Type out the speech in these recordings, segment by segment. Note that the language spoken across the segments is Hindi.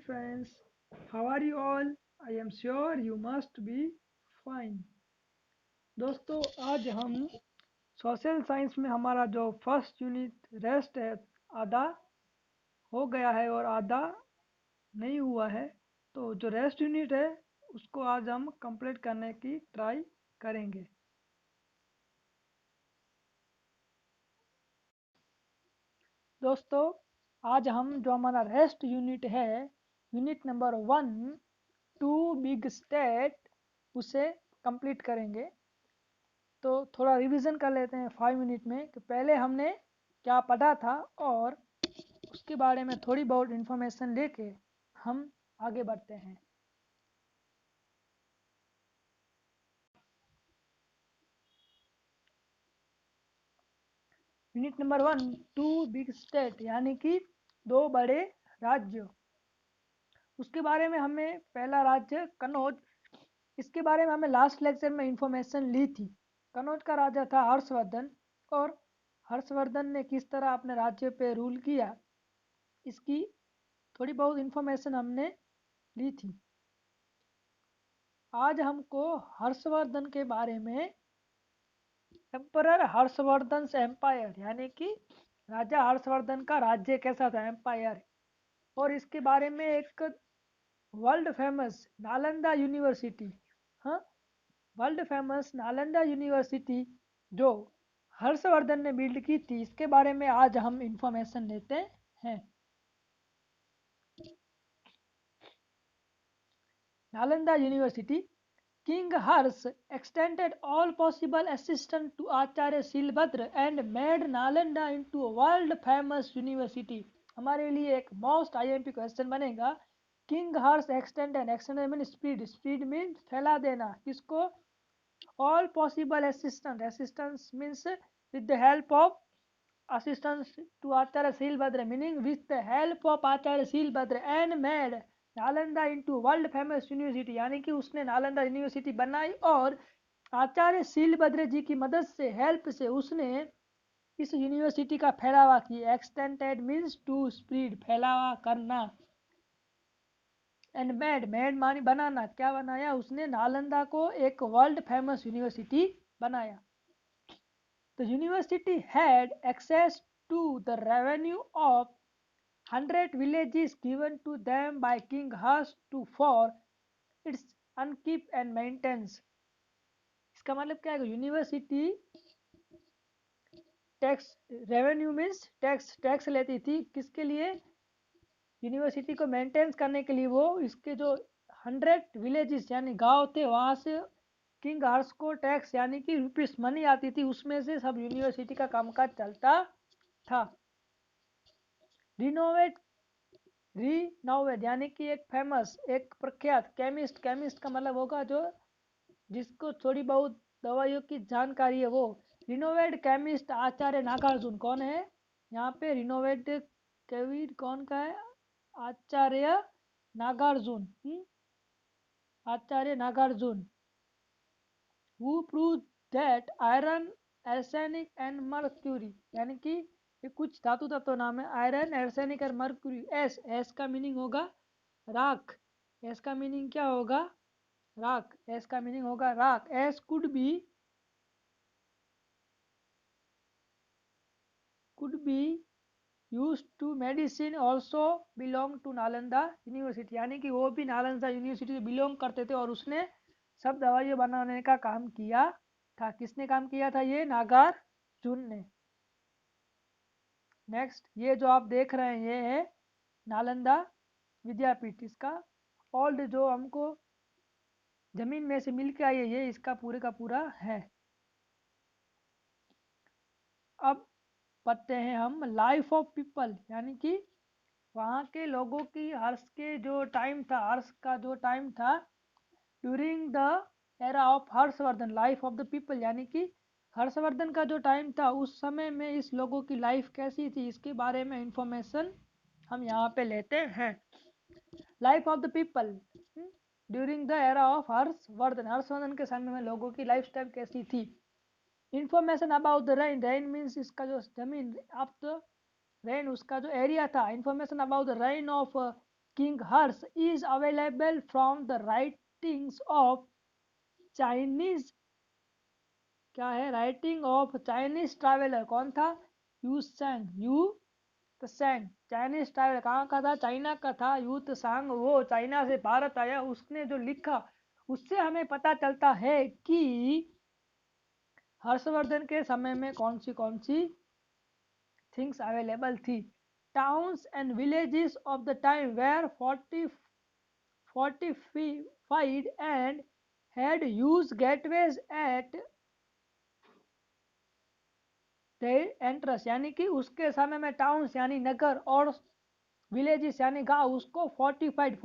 friends, how are you all? I am sure you must be fine. दोस्तों आज हम सोशल साइंस में हमारा जो फर्स्ट यूनिट रेस्ट है आधा हो गया है और आधा नहीं हुआ है। तो जो रेस्ट यूनिट है उसको आज हम कंप्लीट करने की ट्राई करेंगे। दोस्तों आज हम जो हमारा रेस्ट यूनिट है unit number 1 to big state उसे कंप्लीट करेंगे। तो थोड़ा रिवीजन कर लेते हैं 5 मिनट में कि पहले हमने क्या पढ़ा था और उसके बारे में थोड़ी बहुत इंफॉर्मेशन लेके हम आगे बढ़ते हैं। Unit number 1 to big state यानी कि दो बड़े राज्य। उसके बारे में हमें पहला राज्य कनौज, इसके बारे में हमें लास्ट लेक्चर में इंफॉर्मेशन ली थी। कनौज का राजा था हर्षवर्धन और हर्षवर्धन ने किस तरह अपने राज्य पे रूल किया इसकी थोड़ी बहुत इंफॉर्मेशन हमने ली थी। आज हमको हर्षवर्धन के बारे में एम्परर हर्षवर्धन एम्पायर यानी कि राजा हर्षवर्धन का राज्य कैसा था, एम्पायर, और इसके बारे में एक वर्ल्ड फेमस नालंदा यूनिवर्सिटी, हाँ, वर्ल्ड फेमस नालंदा यूनिवर्सिटी जो हर्षवर्धन ने बिल्ड की थी, इसके बारे में आज हम इंफॉर्मेशन लेते हैं। Nalanda university, King Harsh extended all possible assistance to Acharya Silbhadra and made Nalanda into a world famous university. हमारे लिए एक मोस्ट IMP क्वेश्चन बनेगा, king Harsha extended, extended mean speed, speed mean फैला देना, किसको, all possible assistant, assistance means with the help of assistance to Acharya Silbhadra, meaning with the help of Acharya Silbhadra and made Nalanda into world famous university, यानी कि उसने नालंदा यूनिवर्सिटी बनाई और आचार्य शीलभद्र जी की मदद से, हेल्प से उसने इस यूनिवर्सिटी का फैलावा किया। एक्सटेंडेड मीन्स टू स्प्रेड, फैलावा करना, एंड मेड, मेड मानी बनाना, क्या बनाया उसने, नालंदा को एक वर्ल्ड फेमस यूनिवर्सिटी बनाया। The university had access to the revenue of 100 villages given to them by King Harsh to for its upkeep and maintenance. इसका मतलब क्या है, university tax, revenue means tax, tax लेती थी किसके लिए, यूनिवर्सिटी को मेंटेन करने के लिए। वो इसके जो 100 विलेजेस यानी गांव थे वहां से किंग हर्ष को टैक्स यानी कि रुपीस मनी आती थी, उसमें से सब यूनिवर्सिटी का कामकाज चलता था। रिनोवेट, रिनोवेट यानी कि एक फेमस, एक प्रख्यात केमिस्ट, केमिस्ट का मतलब होगा जो जिसको थोड़ी बहुत दवाइयों की जानकारी है वो। रिनोवेट केमिस्ट आचार्य नागार्जुन, कौन है यहाँ पे रिनोवेट केविड, कौन का है, आचार्य नागार्जुन, आचार्य Nagarjuna, who proved that iron, arsenic and mercury, यानी कि ये कुछ धातु तत्व नाम है, आयरन, आर्सेनिक और मर्क्यूरी। एस, एस का मीनिंग होगा राख, एस का मीनिंग क्या होगा, राख, एस का मीनिंग होगा राख। S could be used to medicine also belong to Nalanda university, यानी कि वो भी नालंदा यूनिवर्सिटी से बिलोंग करते थे और उसने सब दवाइयाँ बनाने का काम किया था। किसने काम किया था, ये नागार्जुन ने। नेक्स्ट, ये जो आप देख रहे हैं ये है नालंदा विद्यापीठ, इसका ओल्ड जो हमको जमीन में से मिल के आई है ये इसका पूरे का पूरा है। अब पढ़ते हैं हम लाइफ ऑफ पीपल, यानी कि वहाँ के लोगों की, हर्ष के जो टाइम था, हर्ष का जो टाइम था during the era of Harshvardhan, life of the people, यानी कि हर्षवर्धन का जो टाइम था उस समय में इस लोगों की लाइफ कैसी थी, इसके बारे में इंफॉर्मेशन हम यहाँ पे लेते हैं। Life of the people during the era of Harshvardhan, Harshvardhan के समय में लोगों की लाइफ स्टाइल कैसी थी। Information about the rain, rain means इसका जो जमीन, आप तो रेन उसका जो एरिया था। Information about the rain of King Hers is available from the writings of Chinese, क्या है, राइटिंग ऑफ चाइनीज ट्रैवलर, कौन था, Yu Seng, Yu Tsang. Chinese traveller कहाँ का था, चाइना का था, यू त्सांग, वो चाइना से भारत आया, उसने जो लिखा उससे हमें पता चलता है कि हर्षवर्धन के समय में कौन सी थिंग्स अवेलेबल थी। Towns and villages of the time were fortified and had used gateways at their entrance, यानी कि उसके समय में टाउन्स यानी नगर और विलेजेस यानी गांव उसको फोर्टिफाइड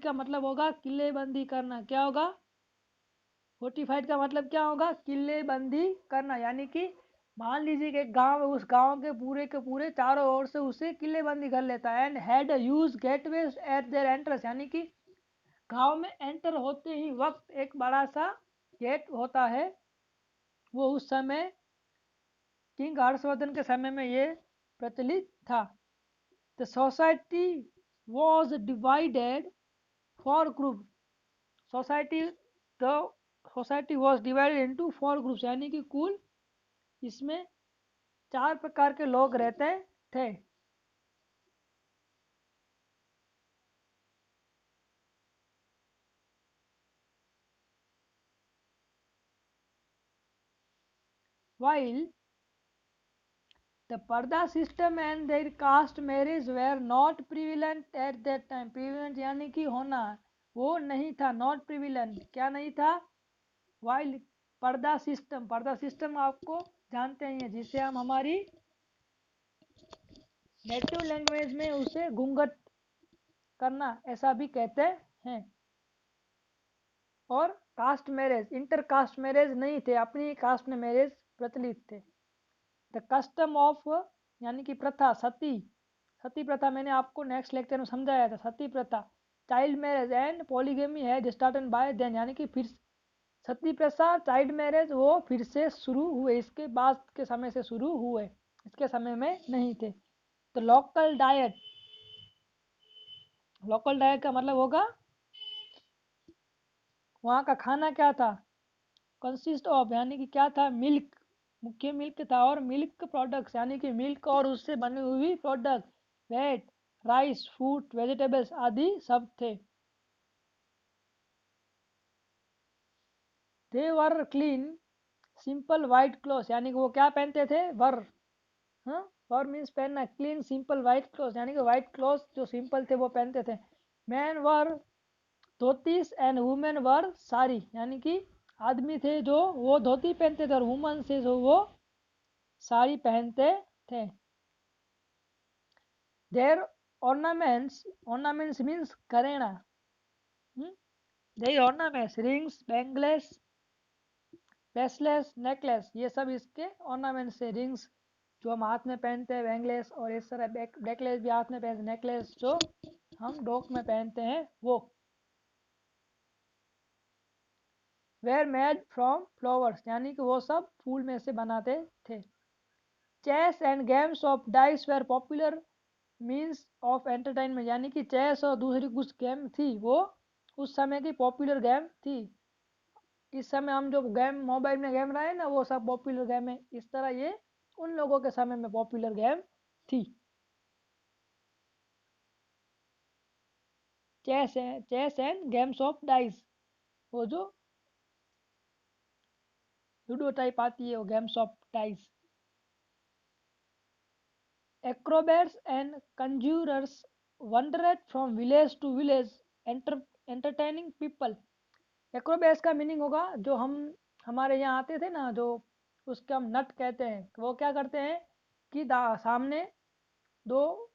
का मतलब होगा किलेबंदी करना। क्या होगा, फोर्टिफाइड का मतलब क्या होगा, किलेबंदी करना। यानी कि मान लीजिए कि एक गांव है, उस गांव के पूरे चारों ओर से उसे किलेबंदी कर लेता है। And had use gateways eight there entrance, यानी कि गांव में एंटर होते ही वक्त एक बड़ा सा गेट होता है, वो उस समय किंग हर्षवर्धन के समय में ये प्रचलित था। The society was divided for group, society the society was divided into 4 groups, यानी कि कुल इसमें 4 प्रकार के लोग रहते थे। While the Parda system and their caste marriage were not prevalent at that time, prevalent यानी कि होना, वो नहीं था, not prevalent, क्या नहीं था, while पर्दा सिस्टम आपको जानते हैं, जिसे हम हमारी नेटिव लैंग्वेज में उसे घूंघट करना ऐसा भी कहते हैं। और caste marriage, inter caste marriage नहीं थे, अपनी कास्ट में मैरिज प्रचलित थे। द कस्टम ऑफ यानी कि प्रथा, सती, सती प्रथा मैंने आपको नेक्स्ट लेक्चर में समझाया था, सती प्रथा, चाइल्ड मैरिज एंड पॉलीगेमी है स्टार्टेड बाय देन, यानी कि फिर सती प्रथा, चाइल्ड मैरिज वो फिर से शुरू हुए, इसके बाद के समय से शुरू हुए, इसके समय में नहीं थे। तो लोकल डाइट का मतलब होगा वहाँ का खाना क्या था, कंसिस्ट ऑफ यानी कि क्या था, मिल्क, मुख्य मिल्क था, और मिल्क प्रोडक्ट्स यानी कि मिल्क और उससे बनी हुई product, wheat, rice, fruit, vegetables आदि सब थे। They wore clean simple white cloth, यानी कि वो क्या पहनते थे, वर, हाँ, वर मीन्स पहनना, क्लीन सिंपल वाइट क्लोथ यानी कि वाइट क्लोथ जो सिंपल थे वो पहनते थे। Man were dhotis and women were sari, यानी कि आदमी थे जो वो धोती पहनते थे और वुमन से जो वो साड़ी पहनते थे। देयर ऑर्नामेंट्स मीन्स करेना, their ornaments, rings, bangles, bracelets, necklace, ये सब इसके ऑर्नामेंट्स है। रिंग्स जो हम हाथ में पहनते हैं, बैंगल्स, और इस तरह नेकलेस भी हाथ में पहनते, नेकलेस जो हम डोक में पहनते हैं वो। वेयर मेड फ्रॉम फ्लावर्स, यानी कि वो सब फूल में से बनाते थे। Chess and games of dice were popular means of entertainment, यानी कि चेस और दूसरी कुछ गेम थी वो उस समय की पॉपुलर गेम थी। इस समय हम जो गेम मोबाइल में गेम रहे हैं ना, वो सब पॉपुलर गेम है, इस तरह ये उन लोगों के समय में पॉपुलर गेम थी। Chess and games of dice, वो जो लूडो टाइप आती है वो games of dice. Acrobats and conjurers wandered from village to village entertaining people. Acrobats का मीनिंग होगा जो हम हमारे यहाँ आते थे ना, जो उसके हम नट कहते हैं, वो क्या करते हैं कि सामने दो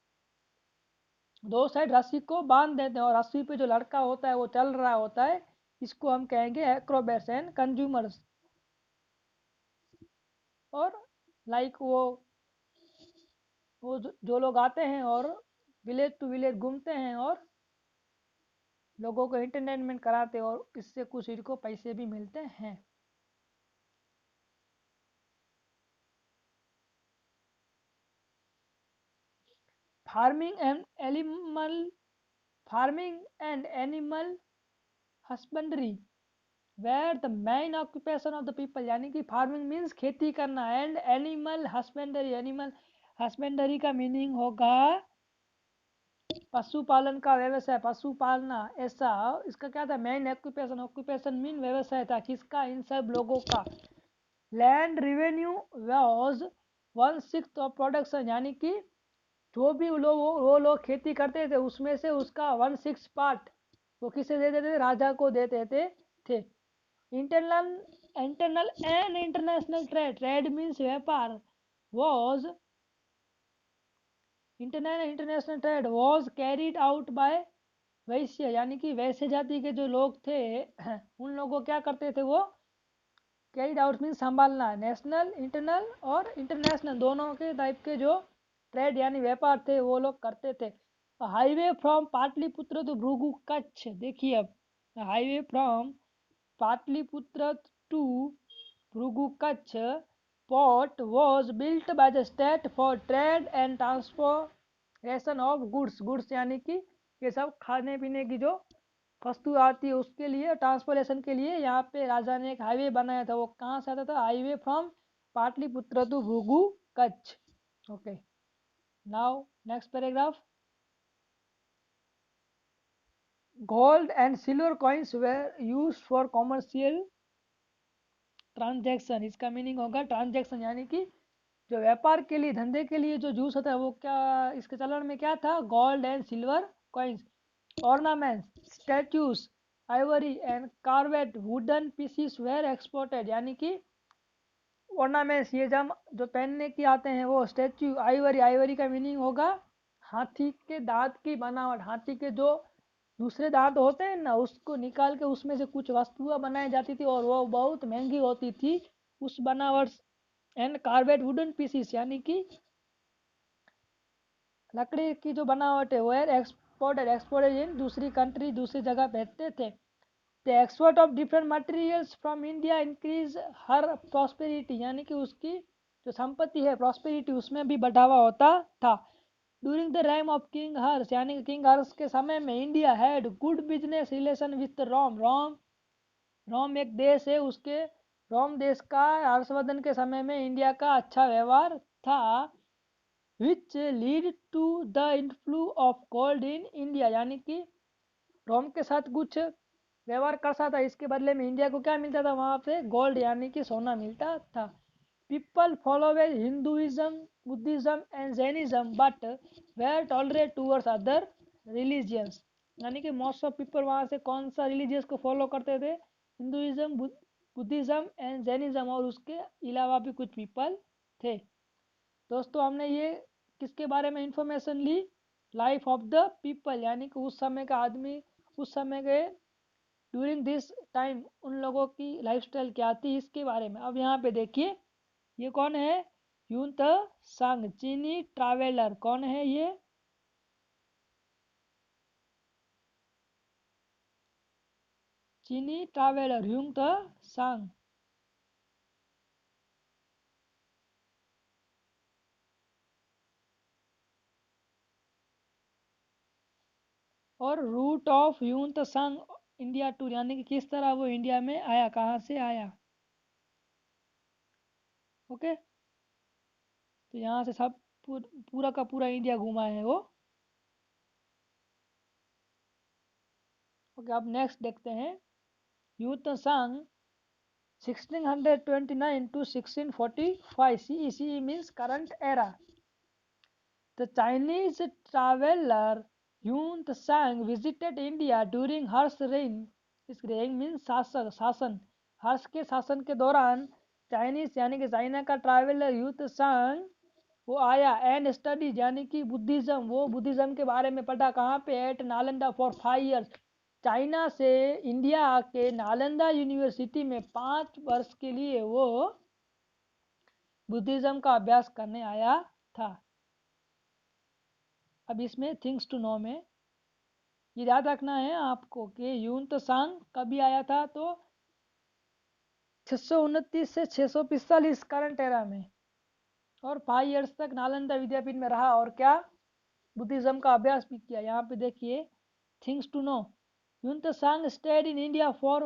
दो साइड रस्सी को बांध देते हैं और रस्सी पे जो लड़का होता है वो चल रहा होता है, इसको हम कहेंगे एक्रोबैट्स एंड कंज्यूमर्स। और लाइक वो जो लोग आते हैं और विलेज टू विलेज घूमते हैं और लोगों को एंटरटेनमेंट कराते हैं, और इससे कुछ इनको पैसे भी मिलते हैं। Farming and animal farming and animal husbandry were the main occupation of the people, यानी कि फार्मिंग मीन्स खेती करना, and animal husbandry, animal husbandry का मीनिंग होगा पशुपालन का व्यवसाय, पशु पालना, ऐसा इसका क्या था मेन ऑक्यूपेशन, ऑक्यूपेशन मीन व्यवसाय था किसका, इन सब लोगों का। Land revenue was 1/6 of production, यानी कि जो भी वो लोग खेती करते थे उसमें से उसका 1/6 पार्ट वो किसे दे देते थे, राजा को दे देते थे। Internal internal and international trade, trade means व्यापार, was international trade was carried out by Vaishya, यानी कि वैश्य जाति के जो लोग थे उन लोगों को क्या करते थे, वो कैरिड आउट मीन संभालना, नेशनल इंटरनल और इंटरनेशनल दोनों के टाइप के जो ट्रेड यानी व्यापार थे वो लोग करते थे। Highway from Pataliputra to Bhrigu Kachchh, देखिए अब highway from Pataliputra to Bhrigu Kachchh port was built by the state for trade and transportation of goods, goods यानी कि ये सब खाने पीने की जो वस्तु आती है उसके लिए ट्रांसपोर्टेशन के लिए यहाँ पे राजा ने एक हाईवे बनाया था। वो कहाँ से आता था, highway from Pataliputra to Bhrigu Kachchh. Okay, now next paragraph. Gold and silver coins were used for commercial transaction, इसका मीनिंग होगा ट्रांजैक्शन, यानी कि जो व्यापार के लिए धंधे के लिए जो यूज होता है वो क्या इसके चलन में क्या था, gold and silver coins. Ornaments, statues, ivory and carved wooden pieces were exported, यानी कि ऑर्नामेंट्स ये जब जो पहनने के आते हैं वो, स्टैच्यू, आइवरी, आइवरी का मीनिंग होगा हाथी के दांत की बनावट, हाथी के जो दूसरे दांत होते हैं ना उसको निकाल के उसमें से कुछ वस्तुएं बनाई जाती थी और वो बहुत महंगी होती थी उस बनावट। एंड कार्बेड वुडन पीसीस, यानी कि लकड़ी की जो बनावट है वो एक्सपोर्टेड इन दूसरी कंट्री, दूसरी जगह भेजते थे। The export of different materials from India increase her prosperity, यानी कि उसकी जो संपत्ति है प्रॉस्पेरिटी उसमें भी बढ़ावा होता था। During the time of king Harsha, यानी कि किंग हर्ष के समय में India had good business relation with Rome, Rome एक देश है, उसके रोम देश का हर्षवर्धन के समय में इंडिया का अच्छा व्यवहार था। Which lead to the influx of gold in India, यानी कि रोम के साथ कुछ व्यवहार करता था इसके बदले में इंडिया को क्या मिलता था वहां पे, गोल्ड यानी कि सोना मिलता था। People followed Hinduism, Buddhism and Jainism but were tolerate towards other religions, यानी कि मोस्ट ऑफ पीपल वहाँ से कौन सा रिलीजियस को फॉलो करते थे, हिंदुइज्म, बुद्धिज्म एंड जैनिज्म, और उसके अलावा भी कुछ पीपल थे। दोस्तों हमने ये किसके बारे में इंफॉर्मेशन ली, लाइफ ऑफ द पीपल, यानी कि उस समय का आदमी, उस समय के ड्यूरिंग दिस टाइम उन लोगों की लाइफस्टाइल क्या थी इसके बारे में। अब यहाँ पे देखिए ये कौन है, ह्यून त सांग, चीनी ट्रैवलर, कौन है ये, चीनी ट्रैवलर ह्यून त सांग। और रूट ऑफ ह्यून त सांग इंडिया टूर, यानी कि किस तरह वो इंडिया में आया, कहाँ से आया। ओके, तो यहाँ से सब पूरा का पूरा इंडिया घुमा है वो। ओके, अब नेक्स्ट देखते हैं। ह्यून त सांग 1629 to 1645 CE, CE means current era. The Chinese traveler Yun Tsang visited India during Harsh reign. इस reign means शासक, शासन, हर्ष के शासन के दौरान चाइनीज यानी कि चाइना का ट्रैवलर ह्यू त्सांग वो आया, एंड स्टडीज यानी कि बुद्धिज्म, वो बुद्धिज्म के बारे में पढ़ा, कहाँ पे, at Nalanda for 5 years, China से इंडिया के नालंदा यूनिवर्सिटी में 5 वर्ष के लिए वो बुद्धिज्म का अभ्यास करने आया था। अब इसमें थिंग्स टू नो में ये याद रखना है आपको कि यून तो सांग कभी आया था, तो 629 से 645 करंट एरा में, और 5 years तक नालंदा विद्यापीठ में रहा और क्या, बुद्धिज्म का अभ्यास भी किया। यहाँ पे देखिए things to know. Yuan Tsang stayed in India for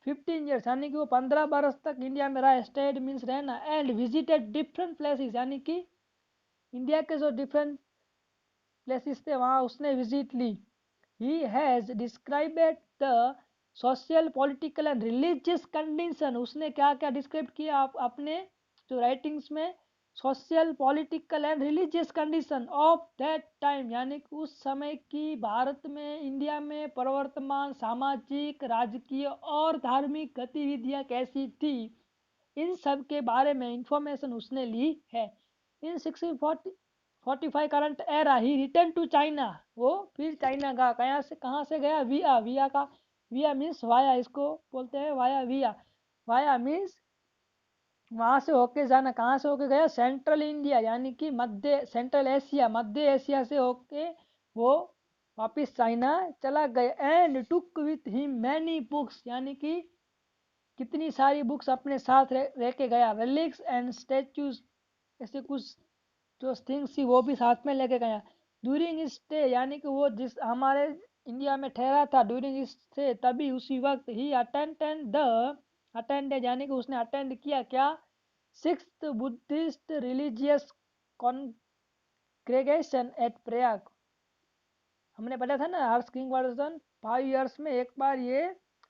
15 years, यानी कि वो 15 बरस तक इंडिया में रहा। स्टेड मीन्स रहना। एंड विजिटेड डिफरेंट प्लेसेस, यानी कि इंडिया के जो डिफरेंट प्लेसेस थे वहाँ उसने विजिट ली। He has described the social political and religious condition, उसने क्या क्या डिस्क्राइब किया आप अपने जो राइटिंग्स में, social political and religious condition of that time, यानी कि उस समय की भारत में इंडिया में प्रवर्तमान सामाजिक राजकीय और धार्मिक गतिविधियां कैसी थी, इन सब के बारे में इंफॉर्मेशन उसने ली है। In 1645 current era he return to China, वो फिर चाइना का कहाँ से गया, विया। विया का विया मीन्स वाया, इसको बोलते हैं वाया विया। वाया मीन्स वहां से होके जाना। कहाँ से होके गया, सेंट्रल इंडिया, यानी कि मध्य सेंट्रल एशिया, मध्य एशिया से होके वो वापिस चाइना चला गया। And took with him many books, यानी कि कितनी सारी बुक्स अपने साथ रह के गया। रिलिक्स एंड स्टेच्यूज, ऐसे कुछ जो थिंग्स थी वो भी साथ में लेके गया। ड्यूरिंग स्टे, यानी कि वो जिस हमारे इंडिया में ठहरा था ड्यूरिंग स्टे, तभी उसी वक्त ही अटेंडेड, यानी कि उसने अटेंड किया क्या, 6th Buddhist religious congregation at Prayag. हमने पढ़ा था ना, हर्ष किंग वर्धन 5 ईयर्स में एक बार ये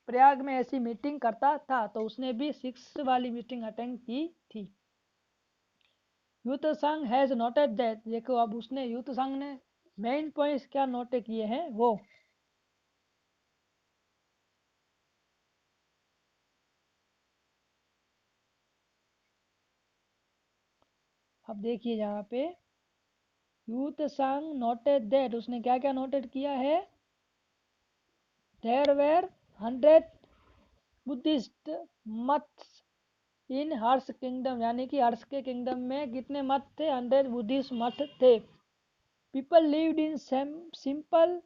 प्रयाग में ऐसी मीटिंग करता था, तो उसने भी 6 वाली मीटिंग अटेंड की थी। यूथ संघ हैज नोटेड दैट, देखो अब उसने यूथ संघ ने मेन पॉइंट्स क्या नोट किए हैं वो। अब देखिए यहाँ पे यूथ संघ नोटेड दैट, उसने क्या क्या नोटेड किया है। There were 100 Buddhist maths in Harsha kingdom, यानी कि हर्ष के किंगडम में कितने मठ थे, 100 बुद्धिस्ट मठ थे। People lived in simple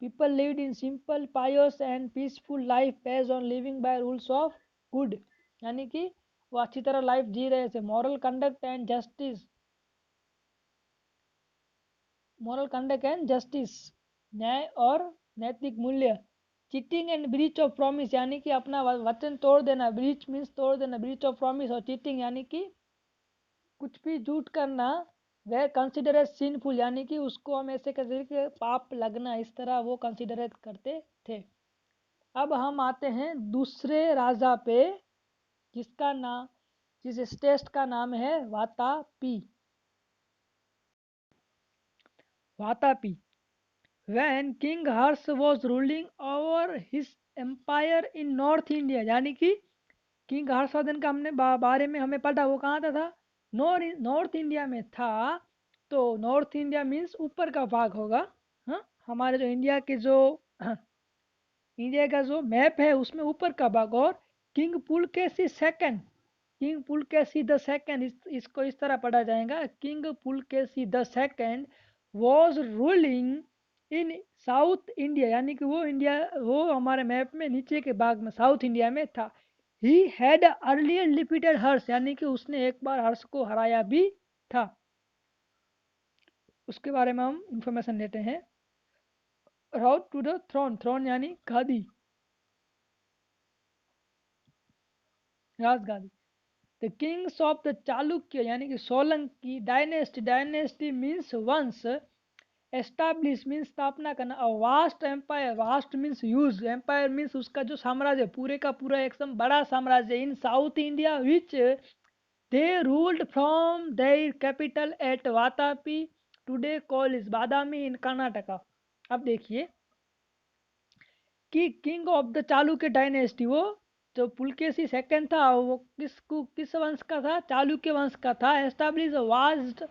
People lived in simple, pious and peaceful life based on living by rules of good, यानी कि वो अच्छी तरह लाइफ जी रहे थे। मॉरल कंडक्ट एंड जस्टिस, न्याय और नैतिक मूल्य। Cheating and breach of promise, यानी कि अपना वचन तोड़ देना। ब्रीच मीन्स तोड़ देना, ब्रीच ऑफ प्रॉमिस। और चीटिंग यानी कि कुछ भी झूठ करना। वह कंसिडर एज सिनफुल, यानी कि उसको हम ऐसे कहते कि पाप लगना, इस तरह वो कंसिडर करते थे। अब हम आते हैं दूसरे राजा पे, जिसका नाम, जिस स्टेट का नाम है Vatapi. Vatapi. When King Harsh was ruling over his empire in North India, यानी कि किंग हर्षवर्धन का हमने बारे में हमें पता, वो कहाँ था, नॉर्थ इंडिया में था। तो नॉर्थ इंडिया मीन्स ऊपर का भाग होगा। हाँ, हमारे जो इंडिया के जो इंडिया का जो मैप है उसमें ऊपर का भाग। और king Pulakeshi second, king Pulakeshi the second, इसको इस तरह पढ़ा जाएगा, king Pulakeshi the second was ruling in south India, यानी कि वो इंडिया, वो हमारे मैप में नीचे के भाग में साउथ इंडिया में था। ही हैड अर्लियर डिफीटेड हर्ष, यानी कि उसने एक बार हर्ष को हराया भी था। उसके बारे में हम इंफॉर्मेशन लेते हैं। Route to the throne, throne यानी गादी, राजगादी। The kings of the Chalukya, यानी कि सोलंकी डायनेस्टी, डायनेस्टी मीन्स वंश। एस्टाब्लिश मीन्स स्थापना करना। A vast empire, vast means huge, empire means उसका जो साम्राज्य, पूरे का पूरा एकदम बड़ा साम्राज्य। In south India which they ruled from their capital at Vatapi, today call is Badami in Karnataka. अब देखिए कि king of the Chalukya dynasty, वो जो पुलकेशी सेकंड था वो किस वंश का था, चालुक्य वंश का था। Establish vast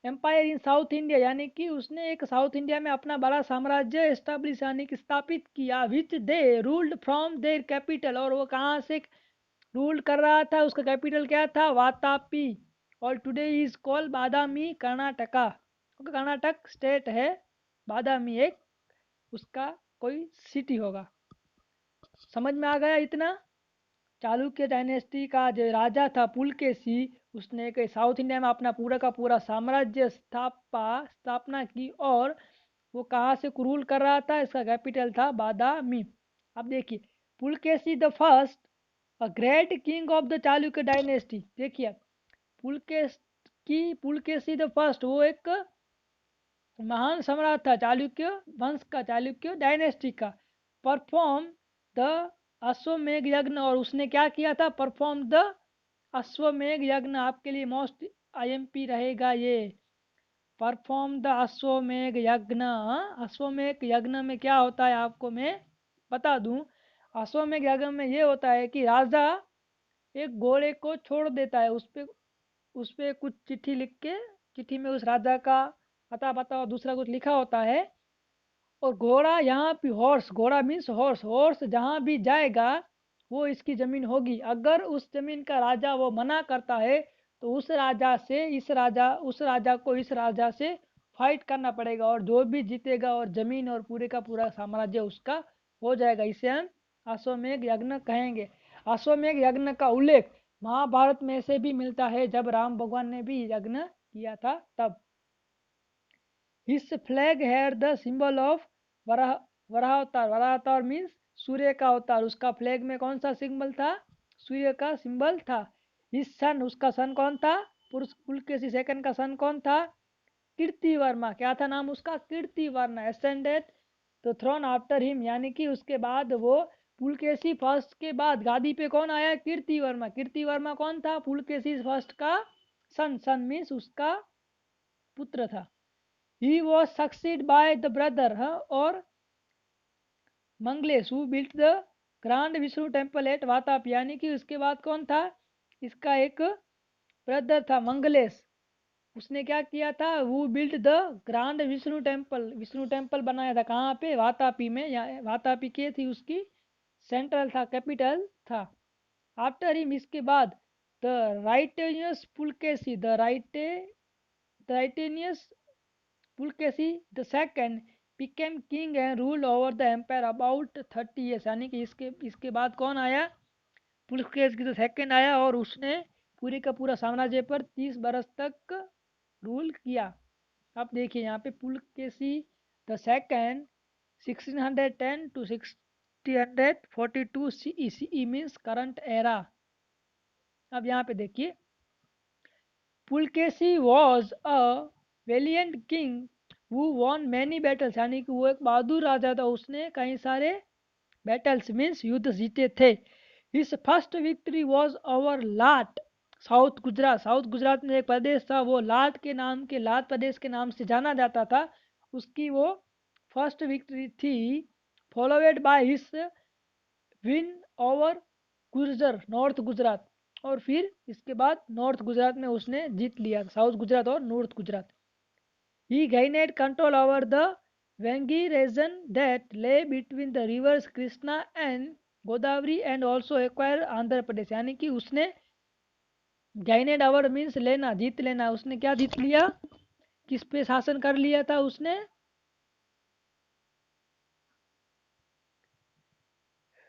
empire in south India, यानी कि उसने एक साउथ इंडिया में अपना बड़ा साम्राज्य एस्टाब्लिश यानी कि स्थापित किया। Which they ruled from their capital, और वो कहाँ से रूल कर रहा था, उसका कैपिटल क्या था, वातापी। और टुडे इज कॉल बादामी कर्नाटका, क्योंकि कर्नाटक स्टेट है, बादामी एक उसका कोई सिटी होगा। समझ में आ गया इतना। चालुक्य डायनेस्टी का जो राजा था पुलकेशी, उसने कई साउथ इंडिया में अपना पूरा का पूरा साम्राज्य स्थापना की। और वो कहाँ से रूल कर रहा था, इसका कैपिटल था बादामी। अब देखिए, Pulakeshi the first, a great king of the Chalukya dynasty. देखिए, पुलकेशी द फर्स्ट, वो एक महान सम्राट था चालुक्य वंश का, चालुक्य डायनेस्टी का। परफॉर्म द अश्वमेघ यज्ञ, और उसने क्या किया था, परफॉर्म द अश्वमेघ यज्ञ। आपके लिए मोस्ट आईएमपी रहेगा ये, परफॉर्म द अश्वमेघ यज्ञ। अश्वमेघ यज्ञ में क्या होता है आपको मैं बता दूं। अश्वमेघ यज्ञ में ये होता है कि राजा एक घोड़े को छोड़ देता है, उस पे कुछ चिट्ठी लिख के, चिट्ठी में उस राजा का पता पता और दूसरा कुछ लिखा होता है। और घोड़ा यहाँ पे, घोड़ा मीन्स हॉर्स, जहाँ भी जाएगा वो इसकी जमीन होगी। अगर उस जमीन का राजा वो मना करता है तो उस राजा को इस राजा से फाइट करना पड़ेगा, और जो भी जीतेगा और जमीन और पूरे का पूरा साम्राज्य उसका हो जाएगा। इसे हम अश्वमेध यज्ञ कहेंगे। अश्वमेध यज्ञ का उल्लेख महाभारत में से भी मिलता है, जब राम भगवान ने भी यज्ञ किया था तब। His flag had the symbol of Varaha Varaha अवतार मीन्स सूर्य का अवतार। उसका फ्लैग में कौन सा सिंबल था, सूर्य का सिंबल था। इस सन, उसका सन कौन था, पुलकेशी सेकंड का सन कौन था, कीर्तिवर्मा। क्या था नाम उसका, Kirtivarma. Ascended the throne after him, यानी कि उसके बाद वो पुलकेशी फर्स्ट के बाद गादी पे कौन आया, कीर्तिवर्मा। कीर्तिवर्मा कौन था, पुलकेशी फर्स्ट का सन मीन्स उसका पुत्र था। He was succeeded by the brother और Mangalesh, who built the grand Vishnu temple at Vatapi. यानी कि उसके बाद कौन था, इसका एक ब्रदर था मंगलेश। उसने क्या किया था, वो built the grand Vishnu temple बनाया था। कहाँ पे, वातापी में। या वातापी के थी उसकी सेंट्रल था, कैपिटल था। आफ्टर हिम, इसके बाद, the righteous Pulakeshi righteous Pulakeshi the second became king and ruled over the empire about 30 years। यानी कि इसके बाद कौन आया, पुलकेशी द सेकंड आया, और उसने पूरे का पूरा साम्राज्य पर 30 बरस तक रूल किया। अब देखिए यहाँ पे Pulakeshi the second 1610 to 1642 CE means current era. अब यहाँ पे देखिए, Pulakeshi was a valiant king who won many battles। यानी कि वो एक बहादुर राजा था, उसने कई सारे बैटल्स मीन्स युद्ध जीते थे। His first victory was over Lat, south Gujarat में एक प्रदेश था, वो लाट प्रदेश के नाम से जाना जाता था। उसकी वो फर्स्ट विक्ट्री थी। Followed by his win over Gurjar, north Gujarat. और फिर इसके बाद नॉर्थ गुजरात में उसने जीत लिया, साउथ गुजरात और north Gujarat. He gained control over the Vangi region that lay between the rivers Krishna and Godavari and also acquired Andhra Pradesh. यानी कि उसने गाइनेड ओवर मीन्स लेना, जीत लेना। उसने क्या जीत लिया, किस पे शासन कर लिया था उसने,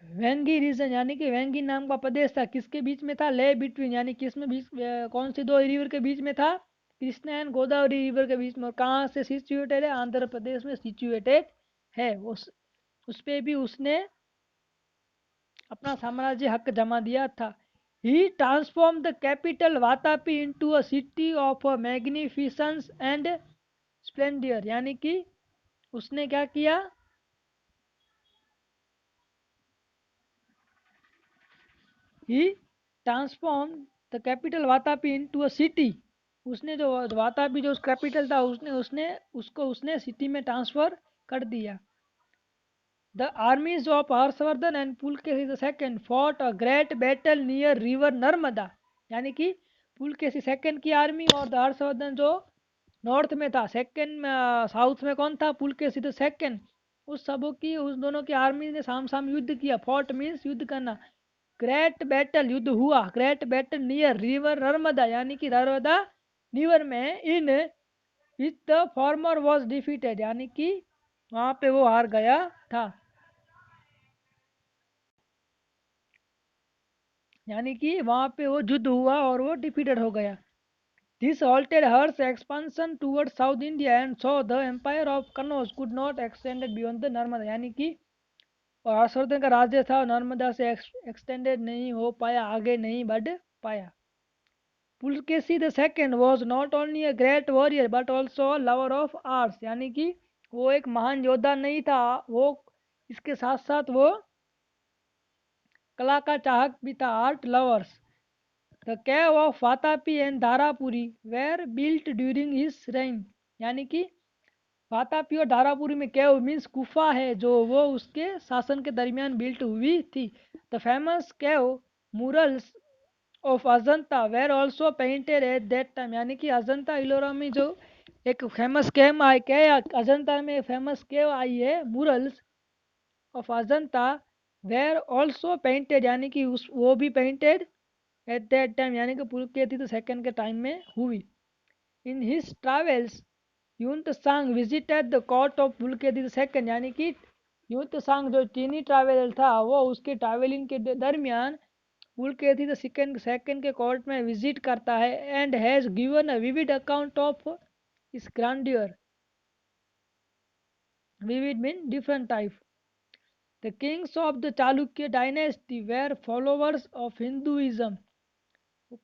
वेंगी रीजन। यानी कि वेंगी नाम का प्रदेश था, किसके बीच में था, ले बिटवीन, यानी किसमें बीच, कौन सी दो रिवर के बीच में था, कृष्णा एंड गोदावरी रिवर के बीच में। और कहाँ से सिचुएटेड है, आंध्र प्रदेश में सिचुएटेड है। उस पे भी उसने अपना साम्राज्य हक जमा दिया था। He transform the capital Vatapi into a city of magnificence and splendour. यानी कि उसने क्या किया, he transform the capital Vatapi into a city. उसने जो वातापी जो कैपिटल था, उसने सिटी में ट्रांसफर कर दिया। The armies of Harshvardhan and Pulakeshi the second fought a great battle near river Narmada. यानी कि पुलकेशी सेकंड की आर्मी और हर्षवर्धन जो नॉर्थ में था, सेकंड साउथ में कौन था, पुलकेशी द सेकंड। उस दोनों की आर्मी ने साम युद्ध किया। फॉट मीन्स युद्ध करना। ग्रेट बैटल, युद्ध हुआ, great battle near river Narmada. यानी कि नर्मदा रिवर में, in which the former was defeated. यानी कि वहां पे वो हार गया था। यानी कि वहाँ पे वो युद्ध हुआ और वो डिफीटेड हो गया। This halted Hers expansion towards South India and so the empire of Kannauj could not extend beyond the Narmada, यानी कि और हर्षवर्धन का राज्य था नर्मदा से एक्सटेंडेड नहीं हो पाया, आगे नहीं बढ़ पाया। Pulakeshi the second was not only a great warrior but also a lover of arts, यानी कि वो एक महान योद्धा नहीं था, वो इसके साथ साथ वो कला का चाहक भी था, art lovers. The cave of Vatapi and Dharapuri were built during his reign, यानी कि वातापी और धारापुरी में केव मीन्स गुफा है जो वो उसके शासन के दरमियान बिल्ट हुई थी। The famous cave murals of Ajanta were also painted at that time, यानी कि अजंता इलोरा में जो एक फेमस केव आई के अजंता में फेमस केव आई है murals of Ajanta were also painted, यानी कि उस वो भी पेंटेड एट दैट टाइम, यानी कि पुलकेशी तो सेकंड के टाइम में हुई। इन हिज ट्रेवल्स यूंत सांग visited the court of Pulakeshi second, यानी कि यूंत सांग जो चीनी ट्रैवलर था वो उसके ट्रैवलिंग के दरमियान पुलकेशी द सेकंड के कोर्ट में विजिट करता है and has given a vivid account of his grandeur. Vivid mean different type. The kings of the Chalukya dynasty were followers of Hinduism,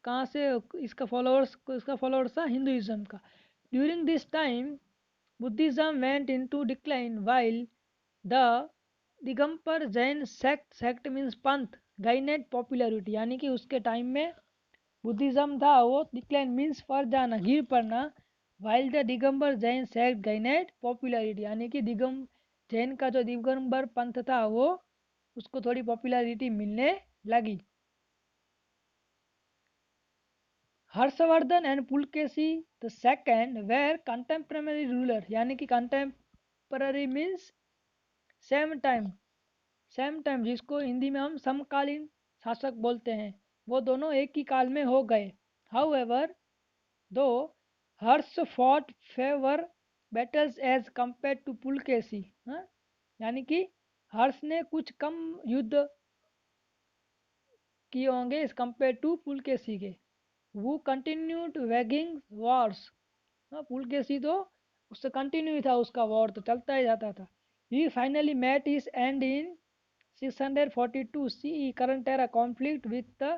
कहाँ से इसका फॉलोअर्स था हिंदुइज्म का। During this time Buddhism went into decline while the Digambar Jain sect means पंथ गाइनेट पॉपुलरिटी, यानी कि उसके टाइम में बुद्धिज्म था वो डिक्लाइन मीन्स पर जाना, गिर पड़ना। While the Digambar Jain sect gained popularity, यानी कि जैन का जो दिगंबर पंथ था वो उसको थोड़ी पॉपुलरिटी मिलने लगी। Harshavardhan and Pulakeshi the second were contemporary ruler, यानी कि कंटेम्पररी मीन्स सेम टाइम जिसको हिंदी में हम समकालीन शासक बोलते हैं, वो दोनों एक ही काल में हो गए। However though Harsha fought fewer battles as compared to Pulakeshi, यानी कि हर्ष ने कुछ कम युद्ध किए होंगे इस कंपेयर टू पुलकेशी के। वो कंटिन्यूड वैगिंग वॉर्स, पुलकेशी तो उससे कंटिन्यू था, उसका वॉर तो चलता ही जाता था। He finally met his end in 642 CE current era conflict with the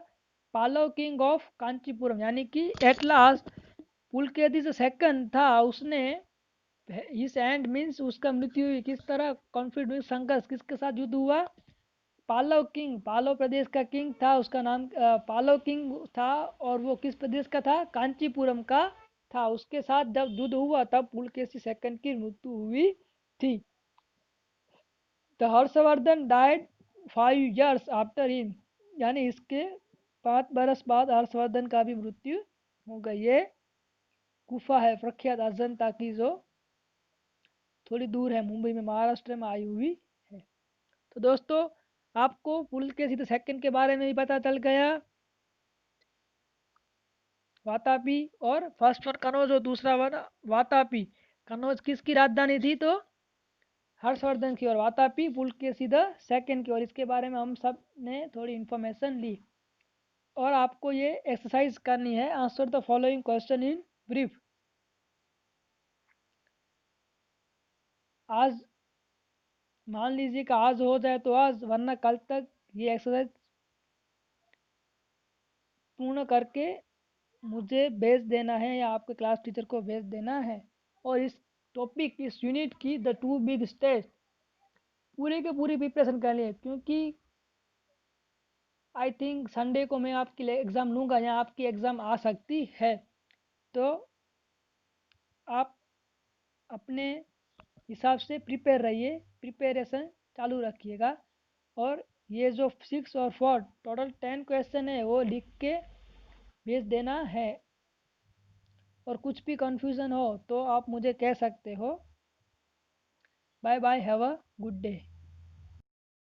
Pallava king of Kanchipuram, यानी कि एट लास्ट पुलकेशी जो सेकंड था उसने इस एंड मीन्स उसका मृत्यु हुई, किस तरह कॉन्फ्लिक्ट में संघर्ष किसके साथ युद्ध हुआ, पालव किंग, पालव प्रदेश का किंग था, उसका नाम पालव किंग था और वो किस प्रदेश का था, कांचीपुरम का था। उसके साथ जब युद्ध हुआ तब पुलकेशी सेकंड की मृत्यु हुई थी। The Harshvardhan died 5 years after him, यानी इसके 5 बरस बाद हर्षवर्धन का भी मृत्यु हो गई। ये गुफा है प्रख्यात अजंता की जो थोड़ी दूर है, मुंबई में महाराष्ट्र में आई हुई है। तो दोस्तों आपको पुलकेशी सेकंड के बारे में भी पता चल गया, वातापी और फर्स्ट वन कनौज और दूसरा वन वातापी। कनौज किसकी राजधानी थी, तो हर्षवर्धन की, और वातापी पुलकेशी सेकंड की, और इसके बारे में हम सब ने थोड़ी इन्फॉर्मेशन ली। और आपको ये एक्सरसाइज करनी है, answer the following question in brief. आज मान लीजिए कि आज हो जाए तो आज, वरना कल तक ये एक्सरसाइज पूर्ण करके मुझे भेज देना है या आपके क्लास टीचर को भेज देना है। और इस टॉपिक इस यूनिट की द टू बिग स्टेज पूरे के पूरी प्रिपरेशन कर लिए, क्योंकि आई थिंक संडे को मैं आपके लिए एग्ज़ाम लूँगा या आपकी एग्ज़ाम आ सकती है। तो आप अपने हिसाब से प्रिपेयर रहिए, प्रिपरेशन चालू रखिएगा। और ये जो 6 और 4 टोटल 10 क्वेश्चन है वो लिख के भेज देना है। और कुछ भी कंफ्यूजन हो तो आप मुझे कह सकते हो। Bye bye, have a good day.